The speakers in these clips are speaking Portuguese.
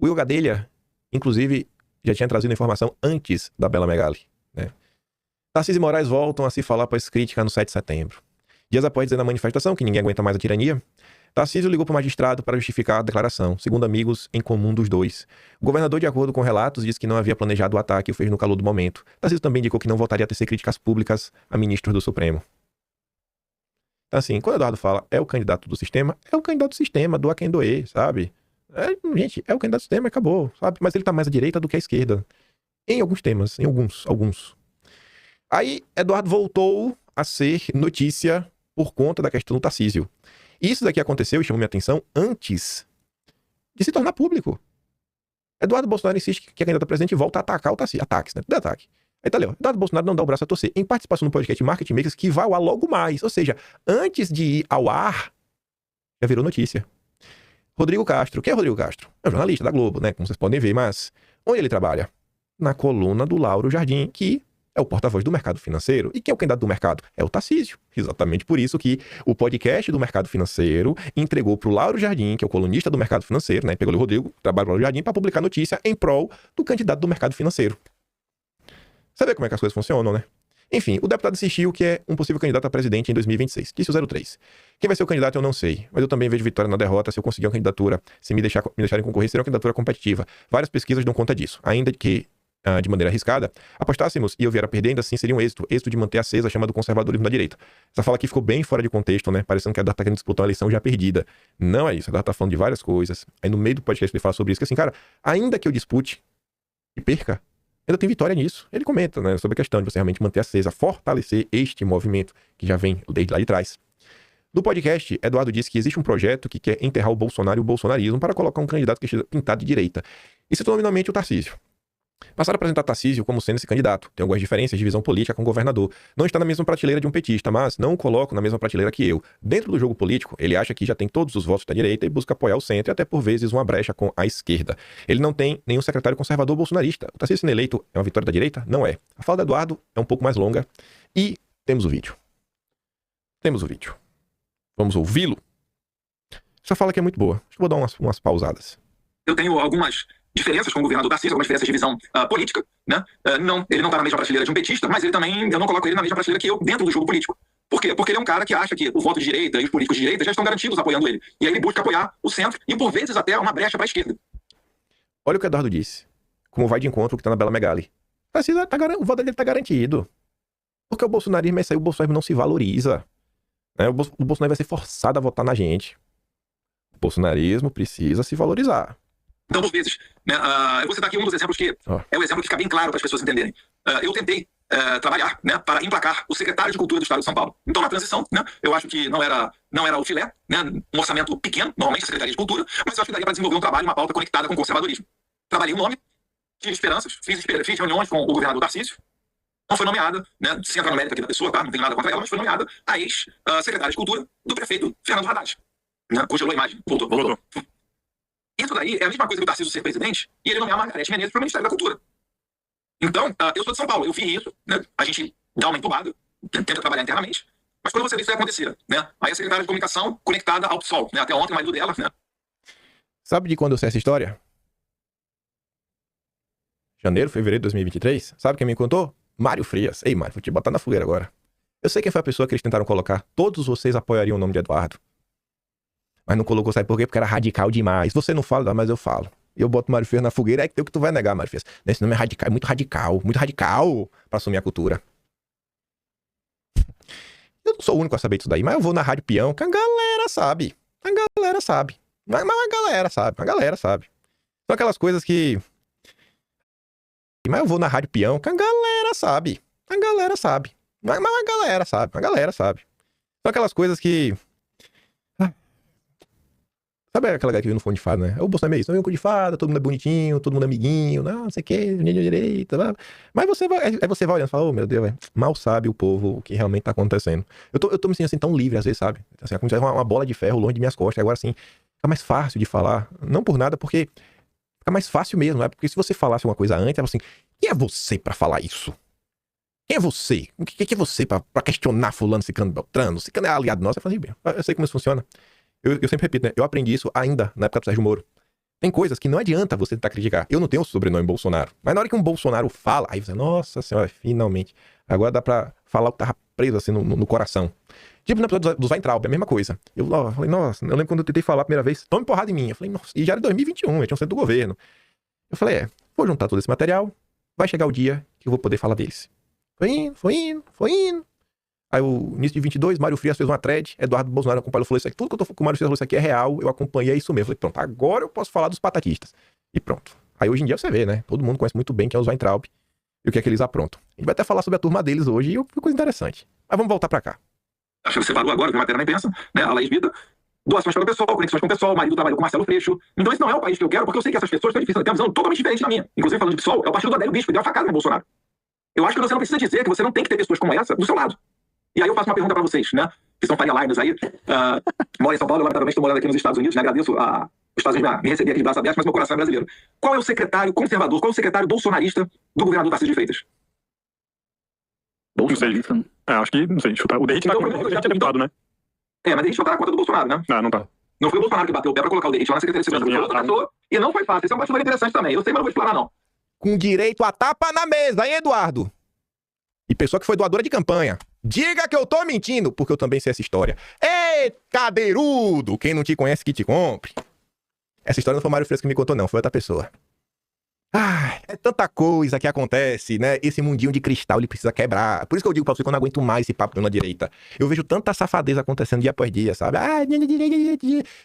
O Will Gadelha, inclusive, já tinha trazido informação antes da Bela Megali, né? Tarcísio e Moraes voltam a se falar após crítica no 7 de setembro. Dias após dizer na manifestação que ninguém aguenta mais a tirania, Tarcísio ligou para o magistrado para justificar a declaração, segundo amigos em comum dos dois. O governador, de acordo com relatos, disse que não havia planejado o ataque e o fez no calor do momento. Tarcísio também indicou que não voltaria a tecer críticas públicas a ministros do Supremo. Então, assim, quando o Eduardo fala é o candidato do sistema, é o candidato do sistema, do a quem doer, sabe? Gente, é o candidato do sistema e acabou, sabe? Mas ele tá mais à direita do que à esquerda. Em alguns temas, em alguns. Aí, Eduardo voltou a ser notícia por conta da questão do Tarcísio. Isso daqui aconteceu e chamou minha atenção antes de se tornar público. Eduardo Bolsonaro insiste que é candidato a presidente e volta a atacar o Tarcísio. Ataques, né? De ataque. Aí tá ali, ó. Eduardo Bolsonaro não dá o braço a torcer. Em participação no podcast Marketing Makers, que vai ao ar logo mais. Ou seja, antes de ir ao ar, já virou notícia. Rodrigo Castro. Quem é Rodrigo Castro? É um jornalista da Globo, né? Como vocês podem ver, mas onde ele trabalha? Na coluna do Lauro Jardim, que é o porta-voz do mercado financeiro. E quem é o candidato do mercado? É o Tarcísio. Exatamente por isso que o podcast do mercado financeiro entregou para o Lauro Jardim, que é o colunista do mercado financeiro, né? Pegou o Rodrigo, trabalha para o Lauro Jardim, para publicar notícia em prol do candidato do mercado financeiro. Você vê como é que as coisas funcionam, né? Enfim, o deputado insistiu que é um possível candidato a presidente em 2026. Disse o 03. Quem vai ser o candidato eu não sei, mas eu também vejo vitória na derrota se eu conseguir uma candidatura, se me deixarem concorrer, será uma candidatura competitiva. Várias pesquisas dão conta disso. Ainda que de maneira arriscada, apostássemos e eu vier a perder, ainda assim seria um êxito de manter acesa a chama do conservadorismo na direita. Essa fala aqui ficou bem fora de contexto, né? Parecendo que a Eduardo tá querendo disputar uma eleição já perdida. Não é isso, a Eduardo tá falando de várias coisas. Aí no meio do podcast ele fala sobre isso, que assim, cara, ainda que eu dispute e perca, ainda tem vitória nisso. Ele comenta, né, sobre a questão de você realmente manter acesa, fortalecer este movimento que já vem desde lá de trás. No podcast, Eduardo disse que existe um projeto que quer enterrar o Bolsonaro e o bolsonarismo para colocar um candidato que esteja pintado de direita. E citou nominalmente o Tarcísio. Passaram a apresentar Tarcísio como sendo esse candidato. Tem algumas diferenças de visão política com o governador. Não está na mesma prateleira de um petista, mas não o coloco na mesma prateleira que eu. Dentro do jogo político, ele acha que já tem todos os votos da direita e busca apoiar o centro e até por vezes uma brecha com a esquerda. Ele não tem nenhum secretário conservador bolsonarista. O Tarcísio sendo eleito é uma vitória da direita? Não é. A fala do Eduardo é um pouco mais longa e temos o vídeo. Vamos ouvi-lo? Essa fala aqui é muito boa. Acho que vou dar umas pausadas. Eu tenho algumas diferenças com o governador Tarcísio, algumas diferenças de visão política, né? Ele não está na mesma prateleira de um petista, mas ele também, eu não coloco ele na mesma prateleira que eu dentro do jogo político. Por quê? Porque ele é um cara que acha que o voto de direita e os políticos de direita já estão garantidos apoiando ele. E aí ele busca apoiar o centro e, por vezes, até uma brecha para a esquerda. Olha o que o Eduardo disse. Como vai de encontro o que está na Bela Megali. O voto dele está garantido. Porque o bolsonarismo é isso aí, o bolsonarismo não se valoriza. Né? O Bolsonaro vai ser forçado a votar na gente. O bolsonarismo precisa se valorizar. Então, por vezes, né, eu vou citar aqui um dos exemplos que é o exemplo que fica bem claro para as pessoas entenderem. Eu tentei trabalhar, né, para emplacar o secretário de Cultura do Estado de São Paulo. Então, na transição, né, eu acho que não era o filé, né, um orçamento pequeno, normalmente a Secretaria de Cultura, mas eu acho que daria para desenvolver um trabalho, uma pauta conectada com o conservadorismo. Trabalhei o nome, tive esperanças, fiz reuniões com o governador Tarcísio. Não foi nomeada, né, sem entrar no mérito aqui da pessoa, tá? Não tem nada contra ela, mas foi nomeada a ex-secretária de Cultura do prefeito Fernando Haddad. Né? Congelou a imagem, voltou. Isso daí é a mesma coisa que o Tarcísio ser presidente e ele nomear a Margareth Menezes para o Ministério da Cultura. Então, eu sou de São Paulo, eu vi isso, né? A gente dá uma entubada, tenta trabalhar internamente, mas quando você vê isso vai acontecer, né? Aí a secretária de comunicação conectada ao PSOL, né? Até ontem o marido dela, né? Sabe de quando eu sei essa história? Janeiro, fevereiro de 2023. Sabe quem me contou? Mário Frias. Ei, Mário, vou te botar na fogueira agora. Eu sei quem foi a pessoa que eles tentaram colocar. Todos vocês apoiariam o nome de Eduardo. Mas não colocou, sabe por quê? Porque era radical demais. Você não fala, mas eu falo. E eu boto o Mário Frias na fogueira, é que tu vai negar, Mário Frias. Esse nome é radical, é muito radical pra assumir a cultura. Eu não sou o único a saber disso daí, mas eu vou na Rádio Peão, que a galera sabe. Mas a galera sabe. São aquelas coisas que... Mas eu vou na Rádio Peão, que a galera sabe. Mas a galera sabe. São aquelas coisas que... Sabe aquela galera que vive no fundo de fada, né? O Bolsonaro é isso, não é um fundo de fada, todo mundo é bonitinho, todo mundo é amiguinho, não sei o que, direita, mas você vai olhando e fala, oh meu Deus, mal sabe o povo o que realmente tá acontecendo. Eu tô me sentindo assim tão livre às vezes, sabe? Assim, é como se tivesse uma bola de ferro longe de minhas costas, agora assim, fica mais fácil de falar, não por nada, porque fica mais fácil mesmo, né? Porque se você falasse uma coisa antes, assim, quem é você pra falar isso? Quem é você? O que é você pra questionar fulano, ciclano, beltrano? Ciclano é aliado nosso, eu falei, bem, eu sei como isso funciona. Eu sempre repito, né? Eu aprendi isso ainda na época do Sérgio Moro. Tem coisas que não adianta você tentar criticar. Eu não tenho o sobrenome Bolsonaro. Mas na hora que um Bolsonaro fala, aí você, nossa senhora, finalmente. Agora dá pra falar o que tava preso assim no coração. Tipo no episódio do Weintraub, é a mesma coisa. Eu falei, nossa, eu lembro quando eu tentei falar a primeira vez, tome porrada em mim. Eu falei, nossa, e já era 2021, eu tinha um centro do governo. Eu falei, vou juntar todo esse material, vai chegar o dia que eu vou poder falar deles. Foi indo. Aí, o início de 22, Mário Frias fez uma thread, Eduardo Bolsonaro acompanhou, falou isso aqui, tudo que eu tô com o Mário Frias falou, isso aqui é real, eu acompanhei, é isso mesmo. Falei, pronto, agora eu posso falar dos patatistas. E pronto. Aí, hoje em dia, você vê, né? Todo mundo conhece muito bem quem é os Weintraub e o que é que eles aprontam. A gente vai até falar sobre a turma deles hoje e foi coisa interessante. Mas vamos voltar pra cá. Acho que você falou agora, que a matéria nem pensa, né? A Laís Vida, doações para o pessoal, conexões com o pessoal, o marido trabalhou com o Marcelo Freixo. Então esse não é o país que eu quero, porque eu sei que essas pessoas têm uma visão totalmente diferente da minha. Inclusive, falando de PSOL, é o partido do Adélio Bispo, que deu uma facada no Bolsonaro. Eu acho que você não precisa dizer que você não tem que ter pessoas como essa do seu lado. E aí eu faço uma pergunta para vocês, né? Que são Faria Limers aí. Moro em São Paulo, eu lamentavelmente estou morando aqui nos Estados Unidos, né? Agradeço os Estados Unidos me receber aqui de braços abertos, mas meu coração é brasileiro. Qual é o secretário conservador, qual é o secretário bolsonarista do governador Tarcísio de Freitas? Não sei. Acho que, não sei, chutar. O Derrite tá com deputado, né? Mas Derrite não tá na conta do Bolsonaro, né? Não tá. Não foi o Bolsonaro que bateu o pé pra colocar o Derrite lá na Secretaria de Segurança, foi outra pessoa. E não foi fácil. Esse é um bastidor interessante também. Eu sei, mas não vou explorar, não. Com direito a tapa na mesa, hein, Eduardo? E pessoa que foi doadora de campanha. Diga que eu tô mentindo, porque eu também sei essa história. Ei, cadeirudo! Quem não te conhece, que te compre. Essa história não foi o Mário Fresco que me contou, não. Foi outra pessoa. É tanta coisa que acontece, né? Esse mundinho de cristal, ele precisa quebrar. Por isso que eu digo pra você que eu não aguento mais esse papo de uma direita. Eu vejo tanta safadeza acontecendo dia após dia, sabe?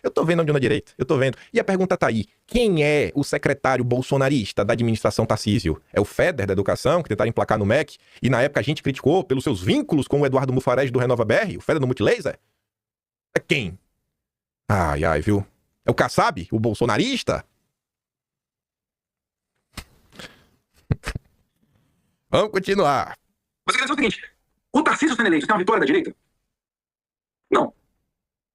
Eu tô vendo onde na direita, eu tô vendo. E a pergunta tá aí. Quem é o secretário bolsonarista da administração Tarcísio? É o Feder da Educação, que tentaram emplacar no MEC? E na época a gente criticou pelos seus vínculos com o Eduardo Mufarege do Renova BR? O Feder do Multilaser? É quem? Ai, viu? É o Kassab, o bolsonarista? Vamos continuar. Você quer dizer o seguinte, o Tarcísio sendo eleito tem uma vitória da direita? Não.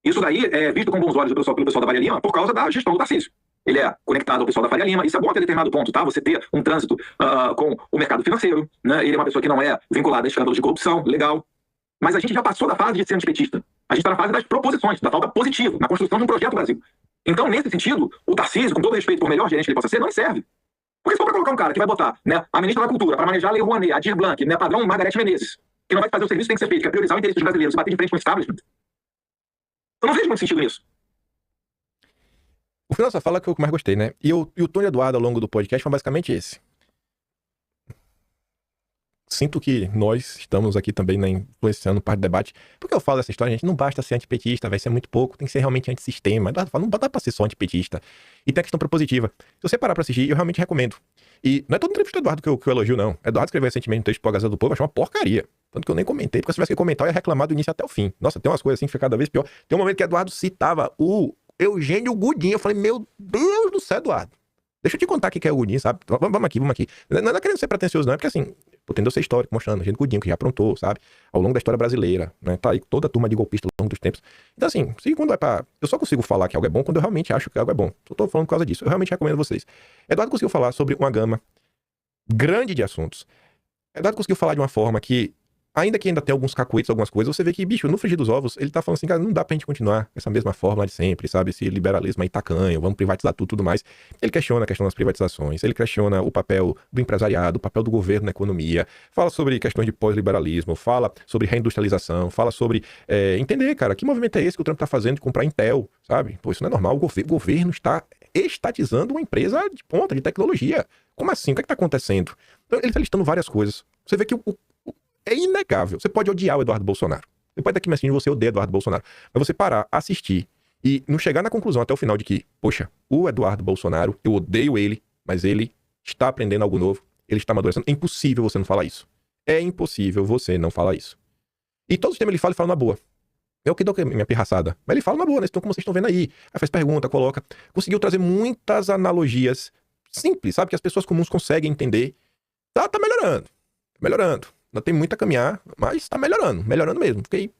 Isso daí é visto com bons olhos pelo pessoal da Faria Lima por causa da gestão do Tarcísio. Ele é conectado ao pessoal da Faria Lima, isso é bom até determinado ponto, tá? Você ter um trânsito com o mercado financeiro, né? Ele é uma pessoa que não é vinculada a escândalos de corrupção, legal. Mas a gente já passou da fase de ser antipetista. A gente está na fase das proposições, da falta positiva, na construção de um projeto Brasil. Então, nesse sentido, o Tarcísio, com todo respeito por melhor gerente que ele possa ser, não serve. Porque se for para colocar um cara que vai botar, né, a ministra da Cultura para manejar a Lei Rouanet, a Dir Blanc, né, padrão Margarete Menezes, que não vai fazer o serviço que tem que ser feito, que é priorizar o interesse dos brasileiros e bater de frente com o establishment, eu não vejo muito sentido nisso. O final dessa fala que eu mais gostei, né? E o tom de Eduardo ao longo do podcast foi basicamente esse. Sinto que nós estamos aqui também, né, influenciando parte do debate. Porque eu falo dessa história, gente, não basta ser antipetista, vai ser muito pouco, tem que ser realmente antissistema. Eduardo fala, não dá pra ser só antipetista. E tem a questão propositiva. Se você parar pra assistir, eu realmente recomendo. E não é toda entrevista do Eduardo que eu elogio, não. Eduardo escreveu recentemente um texto pro Gazeta do Povo, achou uma porcaria. Tanto que eu nem comentei, porque se tivesse que comentar, eu ia reclamar do início até o fim. Nossa, tem umas coisas assim que fica cada vez pior. Tem um momento que Eduardo citava o Eugênio Godinho. Eu falei, meu Deus do céu, Eduardo. Deixa eu te contar o que é o Godinho, sabe? Vamos aqui. Não é querendo ser pretencioso, não. É porque assim, tendo seu histórico mostrando, gente Godinho, que já aprontou, sabe? Ao longo da história brasileira, né? Tá aí toda a turma de golpistas ao longo dos tempos. Então assim, se quando vai pra... Eu só consigo falar que algo é bom quando eu realmente acho que algo é bom. Só tô falando por causa disso. Eu realmente recomendo vocês. Eduardo conseguiu falar sobre uma gama grande de assuntos. Eduardo conseguiu falar de uma forma que, ainda que ainda tenha alguns cacuetes, algumas coisas, você vê que, bicho, no frigir dos ovos, ele tá falando assim, cara, não dá pra gente continuar com essa mesma fórmula de sempre, sabe? Esse liberalismo aí tacanho, vamos privatizar tudo mais. Ele questiona a questão das privatizações, ele questiona o papel do empresariado, o papel do governo na economia, fala sobre questões de pós-liberalismo, fala sobre reindustrialização, fala sobre entender, cara, que movimento é esse que o Trump tá fazendo de comprar Intel, sabe? Pô, isso não é normal, o governo está estatizando uma empresa de ponta, de tecnologia. Como assim? O que é que tá acontecendo? Então, ele tá listando várias coisas. Você vê que é inegável. Você pode odiar o Eduardo Bolsonaro. Você pode daqui mais assim, você odeia Eduardo Bolsonaro. Mas você parar, assistir e não chegar na conclusão até o final de que, poxa, o Eduardo Bolsonaro, eu odeio ele, mas ele está aprendendo algo novo, ele está amadurecendo. É impossível você não falar isso. É impossível você não falar isso. E todos os temas ele fala na boa. É o que dou minha pirraçada. Mas ele fala na boa, né? Então, como vocês estão vendo aí. Aí faz pergunta, coloca. Conseguiu trazer muitas analogias simples, sabe? Que as pessoas comuns conseguem entender. Tá melhorando. Melhorando. Ainda tem muito a caminhar, mas tá melhorando mesmo. Fiquei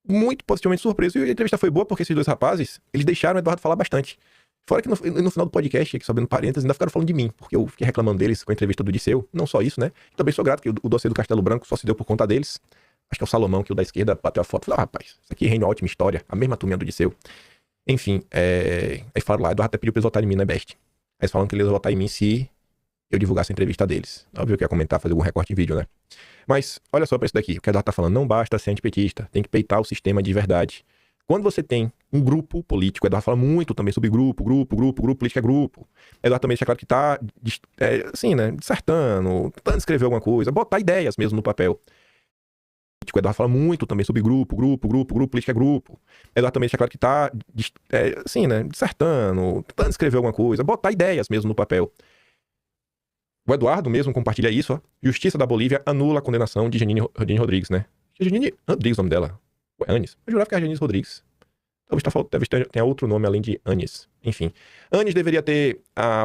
muito positivamente surpreso. E a entrevista foi boa porque esses dois rapazes, eles deixaram o Eduardo falar bastante. Fora que no final do podcast, aqui subindo parênteses, ainda ficaram falando de mim, porque eu fiquei reclamando deles com a entrevista do Disseu. Não só isso, né? Também sou grato que o dossiê do Castelo Branco só se deu por conta deles. Acho que é o Salomão, que o da esquerda bateu a foto. Falei, rapaz, isso aqui rende uma ótima história. A mesma turminha do Disseu. Enfim, aí falaram lá, Eduardo até pediu pra eles votarem em mim, né, Best? Aí eles falam que eles iam votar em mim se eu divulgasse a entrevista deles. Óbvio que ia comentar, fazer algum recorte em vídeo, né? Mas, olha só pra isso daqui. O que o Eduardo tá falando, não basta ser antipetista, tem que peitar o sistema de verdade. Quando você tem um grupo político, o Eduardo fala muito também sobre grupo, política é grupo. O Eduardo também deixa claro que tá, assim, né, dissertando, tentando escrever alguma coisa, botar ideias mesmo no papel. O Eduardo fala muito também sobre grupo, política é grupo. O Eduardo também deixa claro que tá, assim, né, dissertando, tentando escrever alguma coisa, botar ideias mesmo no papel. O Eduardo mesmo compartilha isso, ó. Justiça da Bolívia anula a condenação de Janine Rodrigues, né? Janine Rodrigues, o nome dela. Ué, Anis? Eu jurava que era Janine Rodrigues. Talvez tenha outro nome além de Anis. Enfim. Anis deveria ter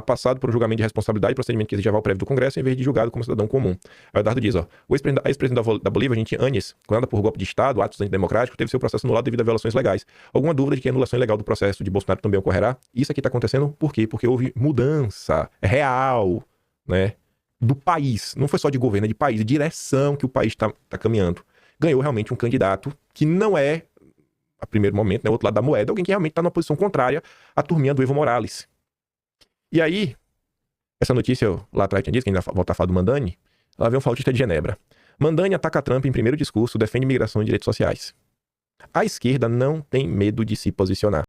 passado por um julgamento de responsabilidade e procedimento que exigia aval prévio do Congresso em vez de julgado como cidadão comum. Aí o Eduardo diz, ó. A ex-presidente da Bolívia, gente Anis, condenada por golpe de Estado, atos antidemocráticos, teve seu processo anulado devido a violações legais. Alguma dúvida de que a anulação ilegal do processo de Bolsonaro também ocorrerá? Isso aqui tá acontecendo por quê? Porque houve mudança real, né? Do país. Não foi só de governo, é de país. De direção que o país tá caminhando. Ganhou realmente um candidato que não é, a primeiro momento, né, outro lado da moeda, alguém que realmente está numa posição contrária à turminha do Evo Morales. E aí, essa notícia, eu lá atrás tinha dito, que ainda volta a falar do Mandani, lá vem um flautista de Genebra. Mandani ataca Trump em primeiro discurso, defende migração e direitos sociais. A esquerda não tem medo de se posicionar.